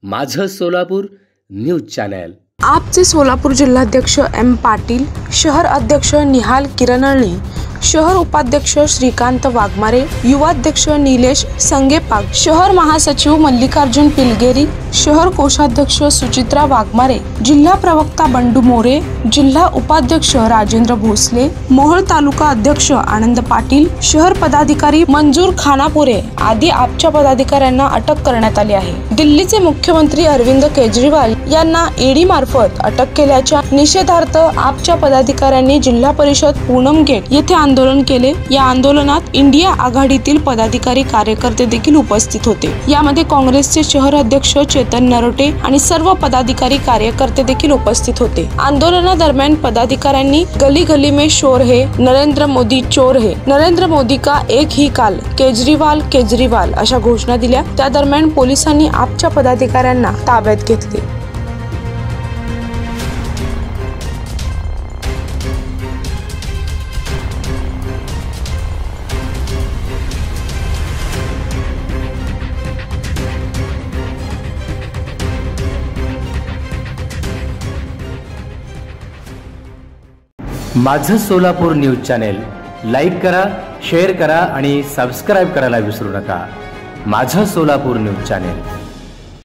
माझं Solapur news channel. आपचे सोलापूर जिल्हाध्यक्ष एम पाटील, शहर अध्यक्ष निहाल किरणळी, शहर उपाध्यक्ष श्रीकांत वाघमारे, युवाध्यक्ष निलेश संगेपाग, शहर महासचिव मल्लिकार्जुन पिलगेरी, शहर कोषाध्यक्ष सुचित्रा वाघमारे, जिल्हा प्रवक्ता बंडू मोरे, जिल्हा उपाध्यक्ष राजेंद्र भोसले, मोहोळ तालुका अध्यक्ष आनंद पाटील, शहर पदाधिकारी मंजूर खानापुरे आदी आपच्या पदाधिकाऱ्यांना अटक करण्यात आली आहे। दिल्लीचे मुख्यमंत्री अरविंद केजरीवाल यांना ईडी मार्फत अटक केल्याच्या निषेधार्थ आपच्या पदाधिकाऱ्यांनी जिल्हा परिषद पूनम गेट येथे आंदोलन केले। या आंदोलनात इंडिया आघाडीतील पदाधिकारी कार्यकर्ते देखील उपस्थित होते। यामध्ये काँग्रेसचे शहर अध्यक्ष चेतन नरोटे आणि सर्व पदाधिकारी कार्यकर्ते देखील उपस्थित होते। आंदोलनादरम्यान पदाधिकाऱ्यांनी गली गली में शोर है, नरेंद्र मोदी चोर है, नरेंद्र मोदी का एक ही काल, केजरीवाल केजरीवाल अशा घोषणा दिल्या। त्या दरम्यान पोलिसांनी आपच्या पदाधिकाऱ्यांना ताब्यात घेतले। माझं सोलापूर न्यूज चॅनल लाईक करा, शेअर करा आणि सबस्क्राइब करायला विसरू नका। माझं सोलापूर न्यूज चॅनल।